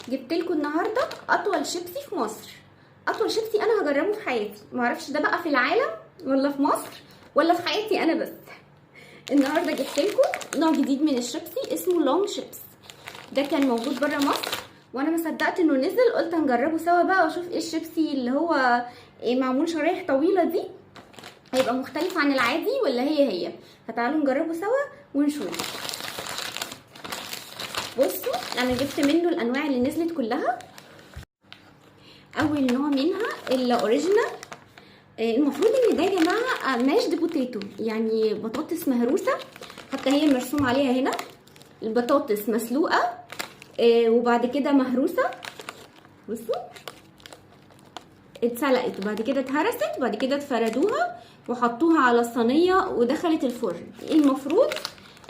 جبت لكم النهارده اطول شيبسي في مصر. اطول شيبسي انا هجربه في حياتي، معرفش ده بقى في العالم ولا في مصر ولا في حياتي انا بس. النهارده جبت لكم نوع جديد من الشيبسي اسمه لونج شيبس. ده كان موجود بره مصر وانا ما صدقت انه نزل، قلت هنجربه سوا بقى واشوف ايه الشيبسي اللي هو معمول شرايح طويله دي، هيبقى مختلف عن العادي ولا هي. فتعالوا نجربه سوا ونشوف. بصوا انا جبت منه الانواع اللي نزلت كلها. اول نوع منها الاوريجينال. المفروض ان ده يا جماعه ماشد بوتيتو، يعني بطاطس مهروسه، حتى هي مرسوم عليها هنا البطاطس مسلوقه وبعد كده مهروسه. بصوا اتسلقت وبعد كده اتهرست وبعد كده اتفردوها وحطوها على الصينيه ودخلت الفرن. المفروض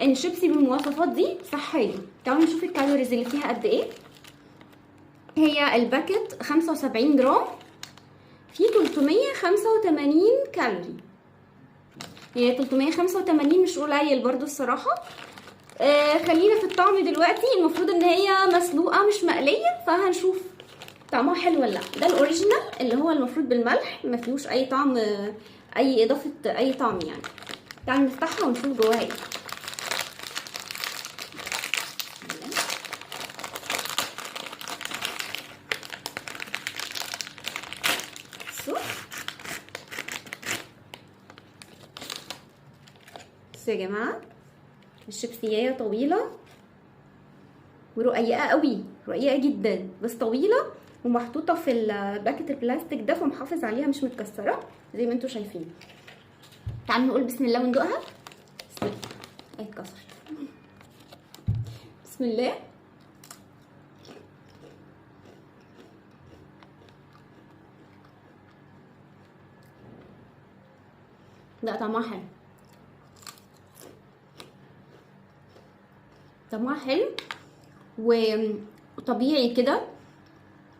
ان الشيبسي بالمواصفات دي صحيه. تعالوا نشوف الكالوريز اللي فيها قد ايه. هي الباكت 75 جرام، في 385 كالوري. هي 385 مش قليل برضو الصراحه. خلينا في الطعم دلوقتي. المفروض ان هي مسلوقه مش مقليه، فهنشوف طعمها حلو ولا لا. ده الاوريجينال اللي هو المفروض بالملح، ما فيهوش اي طعم، اي اضافه اي طعم يعني. تعالوا نفتحها ونشوف جواها ايه. بصوا يا جماعه، الشيبسية طويله ورقيقه قوي، رقيقه جدا بس طويله، ومحطوطه في الباكت البلاستيك ده فمحافظ عليها مش متكسره زي ما انتم شايفين. تعالوا نقول بسم الله وندوقها. بسم الله. اتكسرت. بسم الله. لا طعمها حلو، طعمها حلو وطبيعي كده،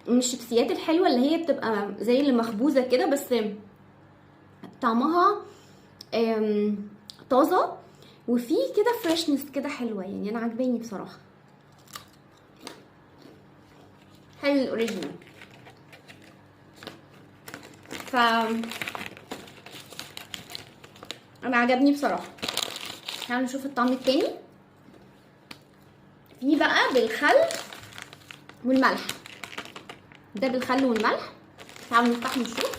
من الشيبسيات الحلوه اللي هي بتبقى زي اللي مخبوزه كده، بس طعمها طازه وفي كده فريشنس كده حلوه، يعني انا عجباني بصراحه. حلو الاوريجينال. ف انا عجبني بصراحه. تعالوا نشوف الطعم التاني. في بقى بالخل والملح. ده بالخل والملح. تعالوا نفتح نشوف.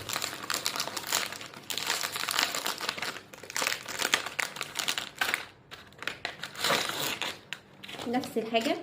نفس الحاجه